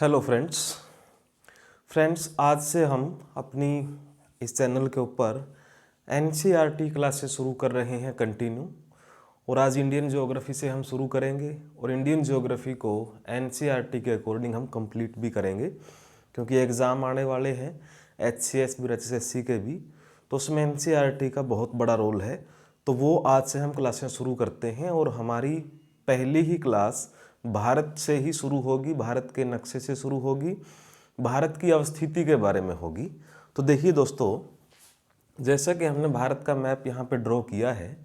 Hello friends आज से हम अपनी इस चैनल के ऊपर एनसीईआरटी क्लासेस शुरू कर रहे हैं कंटिन्यू। और आज इंडियन ज्योग्राफी से हम शुरू करेंगे और इंडियन ज्योग्राफी को एनसीईआरटी के अकॉर्डिंग हम कंप्लीट भी करेंगे, क्योंकि एग्ज़ाम आने वाले हैं एचसीएस भी और एचएससी के भी, तो उसमें एनसीईआरटी का बहुत बड़ा रोल है। तो वो आज से हम क्लासें शुरू करते हैं और हमारी पहली ही क्लास भारत से ही शुरू होगी, भारत के नक्शे से शुरू होगी, भारत की अवस्थिति के बारे में होगी। तो देखिए दोस्तों, जैसा कि हमने भारत का मैप यहाँ पे ड्रॉ किया है,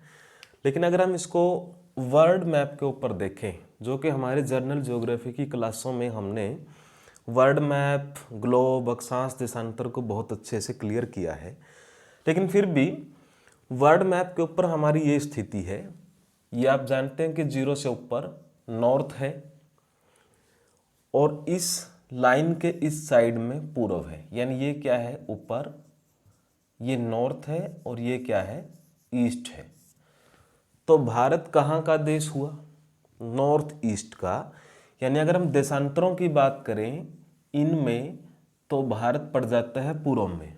लेकिन अगर हम इसको वर्ल्ड मैप के ऊपर देखें, जो कि हमारे जनरल ज्योग्राफी की क्लासों में हमने वर्ल्ड मैप, ग्लोब, अक्षांश, देशांतर को बहुत अच्छे से क्लियर किया है, लेकिन फिर भी वर्ल्ड मैप के ऊपर हमारी ये स्थिति है। ये आप जानते हैं कि 0 से ऊपर नॉर्थ है और इस लाइन के इस साइड में पूर्व है, यानी ये क्या है, ऊपर, ये नॉर्थ है और ये क्या है, ईस्ट है। तो भारत कहाँ का देश हुआ? नॉर्थ ईस्ट का। यानी अगर हम देशांतरों की बात करें इनमें, तो भारत पड़ जाता है पूर्व में।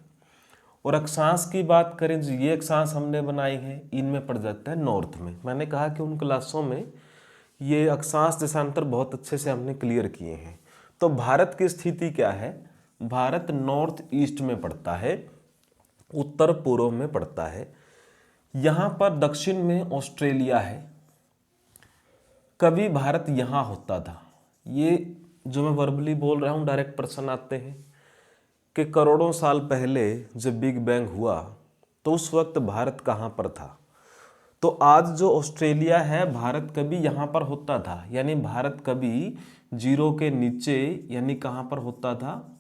और अक्षांश की बात करें, जो ये अक्षांश हमने बनाई है, इनमें पड़ जाता है नॉर्थ में। मैंने कहा कि उन क्लासों में ये अक्षांश देशांतर बहुत अच्छे से हमने क्लियर किए हैं। तो भारत की स्थिति क्या है? भारत नॉर्थ ईस्ट में पड़ता है, उत्तर पूर्व में पड़ता है। यहाँ पर दक्षिण में ऑस्ट्रेलिया है। कभी भारत यहाँ होता था। ये जो मैं वर्बली बोल रहा हूँ, डायरेक्ट प्रश्न आते हैं कि करोड़ों साल पहले जब बिग बैंग हुआ तो उस वक्त भारत कहाँ पर था? तो आज जो ऑस्ट्रेलिया है, भारत कभी यहाँ पर होता था, यानी भारत कभी 0 के नीचे, यानी कहाँ पर होता था,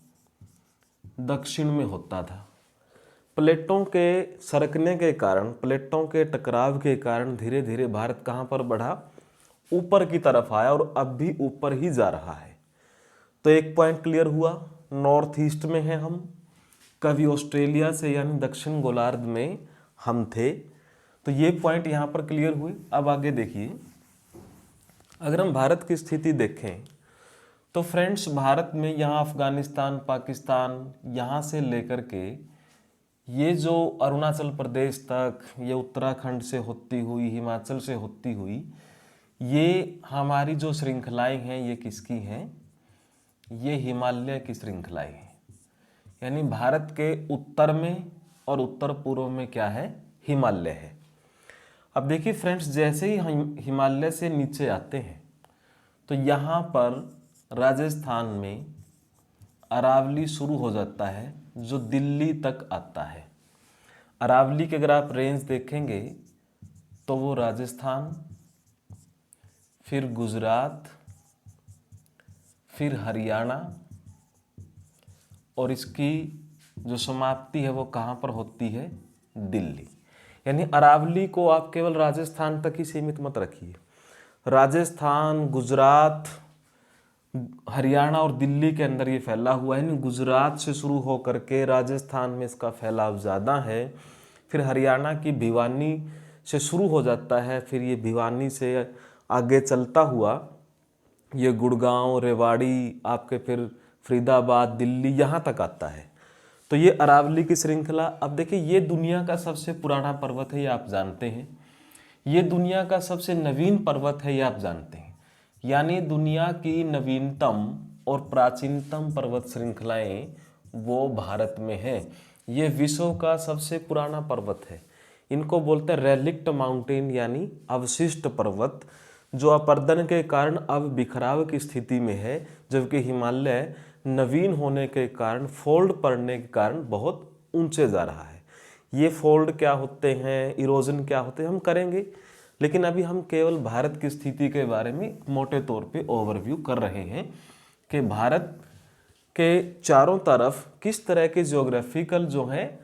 दक्षिण में होता था। प्लेटों के सरकने के कारण, प्लेटों के टकराव के कारण धीरे धीरे भारत कहाँ पर बढ़ा? ऊपर की तरफ आया और अब भी ऊपर ही जा रहा है। तो एक पॉइंट क्लियर हुआ, नॉर्थ ईस्ट में है हम, कभी ऑस्ट्रेलिया से यानी दक्षिण गोलार्ध में हम थे। तो ये पॉइंट यहाँ पर क्लियर हुए। अब आगे देखिए, अगर हम भारत की स्थिति देखें तो फ्रेंड्स, भारत में यहाँ अफगानिस्तान, पाकिस्तान, यहाँ से लेकर के ये जो अरुणाचल प्रदेश तक, ये उत्तराखंड से होती हुई, हिमाचल से होती हुई, ये हमारी जो श्रृंखलाएं हैं, ये किसकी हैं? ये हिमालय की श्रृंखलाएं हैं। यानी भारत के उत्तर में और उत्तर पूर्व में क्या है? हिमालय है। अब देखिए फ्रेंड्स, जैसे ही हम हिमालय से नीचे आते हैं तो यहाँ पर राजस्थान में अरावली शुरू हो जाता है, जो दिल्ली तक आता है। अरावली के अगर आप रेंज देखेंगे तो वो राजस्थान, फिर गुजरात, फिर हरियाणा, और इसकी जो समाप्ति है वो कहाँ पर होती है? दिल्ली। यानी अरावली को आप केवल राजस्थान तक ही सीमित मत रखिए। राजस्थान, गुजरात, हरियाणा और दिल्ली के अंदर ये फैला हुआ है। गुजरात से शुरू होकर के राजस्थान में इसका फैलाव ज़्यादा है, फिर हरियाणा की भिवानी से शुरू हो जाता है, फिर ये भिवानी से आगे चलता हुआ ये गुड़गांव, रेवाड़ी, आपके फिर फरीदाबाद, दिल्ली, यहाँ तक आता है। तो ये अरावली की श्रृंखला। अब देखिए, ये दुनिया का सबसे पुराना पर्वत है, ये आप जानते हैं। ये दुनिया का सबसे नवीन पर्वत है, ये आप जानते हैं। यानी दुनिया की नवीनतम और प्राचीनतम पर्वत श्रृंखलाएं वो भारत में है। ये विश्व का सबसे पुराना पर्वत है। इनको बोलते हैं रेलिक्ट माउंटेन, यानी अवशिष्ट पर्वत, जो अपर्दन के कारण अब बिखराव की स्थिति में है, जबकि हिमालय नवीन होने के कारण, फोल्ड पड़ने के कारण बहुत ऊंचे जा रहा है। ये फोल्ड क्या होते हैं, इरोजन क्या होते हैं, हम करेंगे, लेकिन अभी हम केवल भारत की स्थिति के बारे में मोटे तौर पे ओवरव्यू कर रहे हैं कि भारत के चारों तरफ किस तरह के ज्योग्राफिकल जो है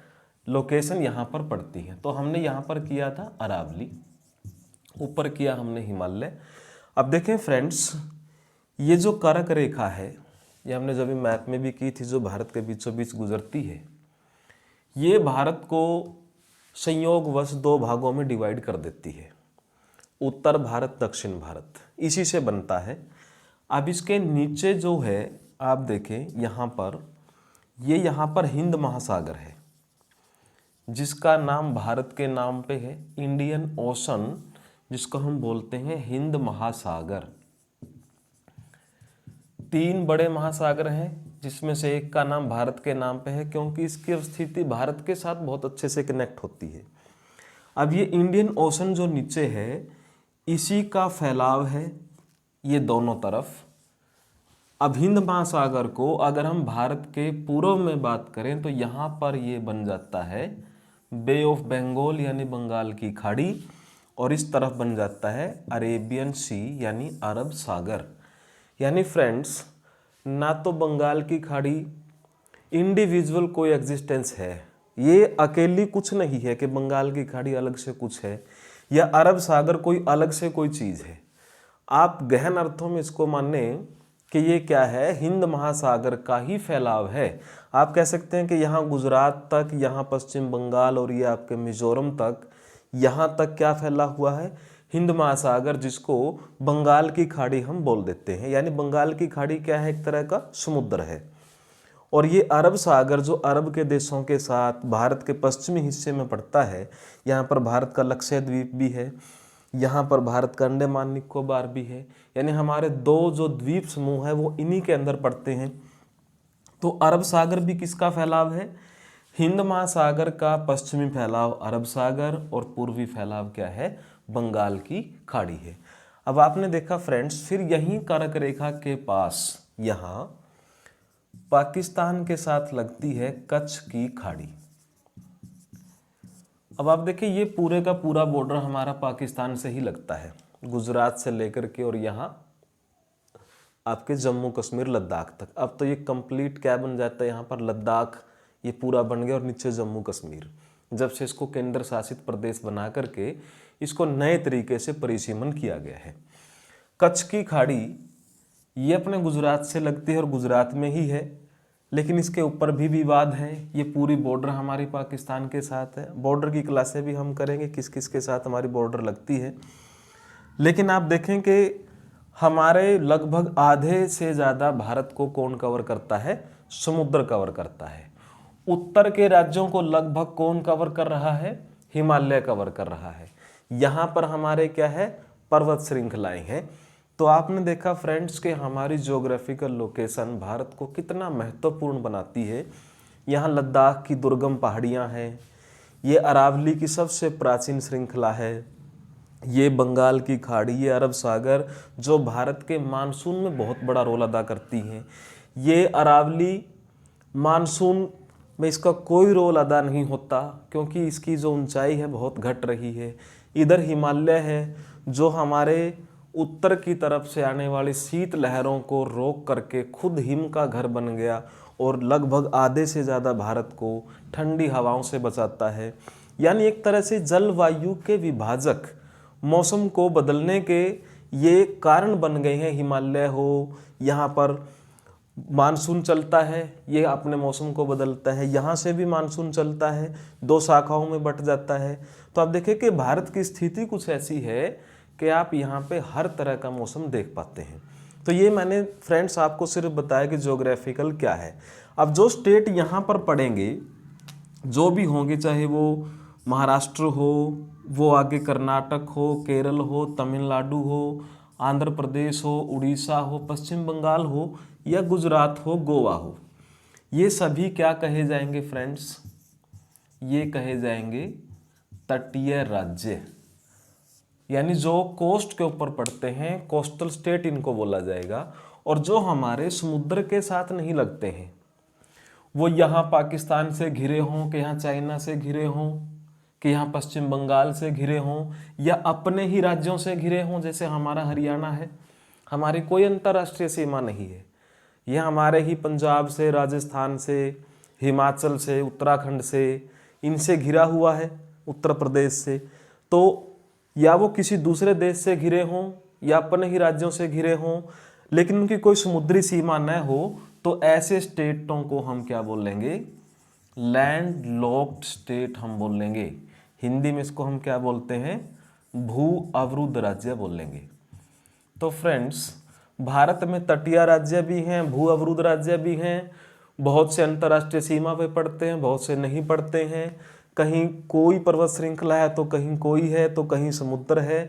लोकेशन यहाँ पर पड़ती है। तो हमने यहाँ पर किया था अरावली, ऊपर किया हमने हिमालय। अब देखें फ्रेंड्स, ये जो कर्क रेखा है, ये हमने जब मैप में भी की थी, जो भारत के बीचों बीच गुजरती है, ये भारत को संयोगवश 2 भागों में डिवाइड कर देती है, उत्तर भारत, दक्षिण भारत, इसी से बनता है। अब इसके नीचे जो है आप देखें यहाँ पर, ये यहाँ पर हिंद महासागर है जिसका नाम भारत के नाम पे है, इंडियन ओशन, जिसको हम बोलते हैं हिंद महासागर। 3 बड़े महासागर हैं जिसमें से एक का नाम भारत के नाम पे है क्योंकि इसकी स्थिति भारत के साथ बहुत अच्छे से कनेक्ट होती है। अब ये इंडियन ओशन जो नीचे है इसी का फैलाव है ये दोनों तरफ। अब हिंद महासागर को अगर हम भारत के पूर्व में बात करें तो यहाँ पर ये बन जाता है बे ऑफ बंगाल यानी बंगाल की खाड़ी, और इस तरफ बन जाता है अरेबियन सी यानी अरब सागर। यानी फ्रेंड्स, ना तो बंगाल की खाड़ी इंडिविजुअल कोई एग्जिस्टेंस है, ये अकेली कुछ नहीं है कि बंगाल की खाड़ी अलग से कुछ है या अरब सागर कोई अलग से कोई चीज़ है। आप गहन अर्थों में इसको माने कि ये क्या है, हिंद महासागर का ही फैलाव है। आप कह सकते हैं कि यहाँ गुजरात तक, यहाँ पश्चिम बंगाल और ये आपके मिजोरम तक, यहाँ तक क्या फैला हुआ है, हिंद महासागर, जिसको बंगाल की खाड़ी हम बोल देते हैं। यानी बंगाल की खाड़ी क्या है, एक तरह का समुद्र है। और ये अरब सागर जो अरब के देशों के साथ भारत के पश्चिमी हिस्से में पड़ता है, यहाँ पर भारत का लक्षद्वीप भी है, यहाँ पर भारत का अंडमान निकोबार भी है। यानी हमारे 2 जो द्वीप समूह है वो इन्हीं के अंदर पड़ते हैं। तो अरब सागर भी किसका फैलाव है, हिंद महासागर का पश्चिमी फैलाव अरब सागर और पूर्वी फैलाव क्या है, बंगाल की खाड़ी है। अब आपने देखा फ्रेंड्स, फिर यहीं कर्क रेखा के पास यहाँ पाकिस्तान के साथ लगती है कच्छ की खाड़ी। अब आप देखिए ये पूरे का पूरा बॉर्डर हमारा पाकिस्तान से ही लगता है, गुजरात से लेकर के और यहाँ आपके जम्मू कश्मीर लद्दाख तक। अब तो ये कंप्लीट क्या बन जाता है, यहाँ पर लद्दाख ये पूरा बन गया और नीचे जम्मू कश्मीर, जब से इसको केंद्र शासित प्रदेश बना करके इसको नए तरीके से परिसीमन किया गया है। कच्छ की खाड़ी ये अपने गुजरात से लगती है और गुजरात में ही है, लेकिन इसके ऊपर भी विवाद है। ये पूरी बॉर्डर हमारी पाकिस्तान के साथ है। बॉर्डर की क्लासें भी हम करेंगे किस किस के साथ हमारी बॉर्डर लगती है। लेकिन आप देखें कि हमारे लगभग आधे से ज़्यादा भारत को कौन कवर करता है, समुद्र कवर करता है। उत्तर के राज्यों को लगभग कौन कवर कर रहा है, हिमालय कवर कर रहा है। यहाँ पर हमारे क्या है, पर्वत श्रृंखलाएं हैं। तो आपने देखा फ्रेंड्स कि हमारी ज्योग्राफिकल लोकेशन भारत को कितना महत्वपूर्ण बनाती है। यहाँ लद्दाख की दुर्गम पहाड़ियाँ हैं, ये अरावली की सबसे प्राचीन श्रृंखला है, ये बंगाल की खाड़ी, ये अरब सागर जो भारत के मानसून में बहुत बड़ा रोल अदा करती हैं। ये अरावली मानसून में इसका कोई रोल अदा नहीं होता क्योंकि इसकी जो ऊंचाई है बहुत घट रही है। इधर हिमालय है जो हमारे उत्तर की तरफ से आने वाली शीत लहरों को रोक करके खुद हिम का घर बन गया और लगभग आधे से ज़्यादा भारत को ठंडी हवाओं से बचाता है। यानी एक तरह से जलवायु के विभाजक, मौसम को बदलने के ये कारण बन गए हैं। हिमालय हो, यहाँ पर मानसून चलता है, ये अपने मौसम को बदलता है, यहाँ से भी मानसून चलता है, 2 शाखाओं में बंट जाता है। तो आप देखें कि भारत की स्थिति कुछ ऐसी है कि आप यहाँ पे हर तरह का मौसम देख पाते हैं। तो ये मैंने फ्रेंड्स आपको सिर्फ बताया कि ज्योग्राफिकल क्या है। अब जो स्टेट यहाँ पर पड़ेंगे, जो भी होंगे, चाहे वो महाराष्ट्र हो, वो आगे कर्नाटक हो, केरल हो, तमिलनाडु हो, आंध्र प्रदेश हो, उड़ीसा हो, पश्चिम बंगाल हो या गुजरात हो, गोवा हो, ये सभी क्या कहे जाएंगे फ्रेंड्स, ये कहे जाएंगे तटीय राज्य। यानी जो कोस्ट के ऊपर पड़ते हैं, कोस्टल स्टेट इनको बोला जाएगा। और जो हमारे समुद्र के साथ नहीं लगते हैं, वो यहाँ पाकिस्तान से घिरे हों, कि यहाँ चाइना से घिरे हों, कि यहाँ पश्चिम बंगाल से घिरे हों, या अपने ही राज्यों से घिरे हों, जैसे हमारा हरियाणा है, हमारी कोई अंतर्राष्ट्रीय सीमा नहीं है, यह हमारे ही पंजाब से, राजस्थान से, हिमाचल से, उत्तराखंड से, इनसे घिरा हुआ है, उत्तर प्रदेश से। तो या वो किसी दूसरे देश से घिरे हों या अपने ही राज्यों से घिरे हों, लेकिन उनकी कोई समुद्री सीमा न हो, तो ऐसे स्टेटों को हम क्या बोल लेंगे, लैंड लॉक्ड स्टेट हम बोल लेंगे। हिंदी में इसको हम क्या बोलते हैं, भू अवरुद्ध राज्य बोल लेंगे। तो फ्रेंड्स, भारत में तटीय राज्य भी हैं, भू अवरुद्ध राज्य भी हैं, बहुत से अंतर्राष्ट्रीय सीमा पे पड़ते हैं, बहुत से नहीं पड़ते हैं, कहीं कोई पर्वत श्रृंखला है तो कहीं कोई है तो कहीं समुद्र है।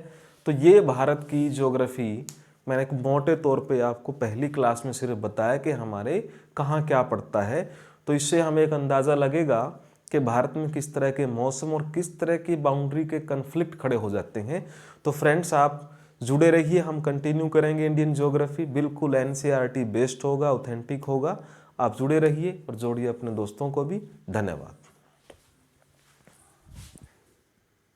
तो ये भारत की ज्योग्राफी मैंने एक मोटे तौर पे आपको पहली क्लास में सिर्फ बताया कि हमारे कहाँ क्या पड़ता है। तो इससे हमें एक अंदाज़ा लगेगा कि भारत में किस तरह के मौसम और किस तरह की बाउंड्री के कन्फ्लिक्ट खड़े हो जाते हैं। तो फ्रेंड्स आप जुड़े रहिए, हम कंटिन्यू करेंगे इंडियन ज्योग्राफी, बिल्कुल एनसीईआरटी बेस्ड होगा, ऑथेंटिक होगा। आप जुड़े रहिए और जोड़िए अपने दोस्तों को भी। धन्यवाद।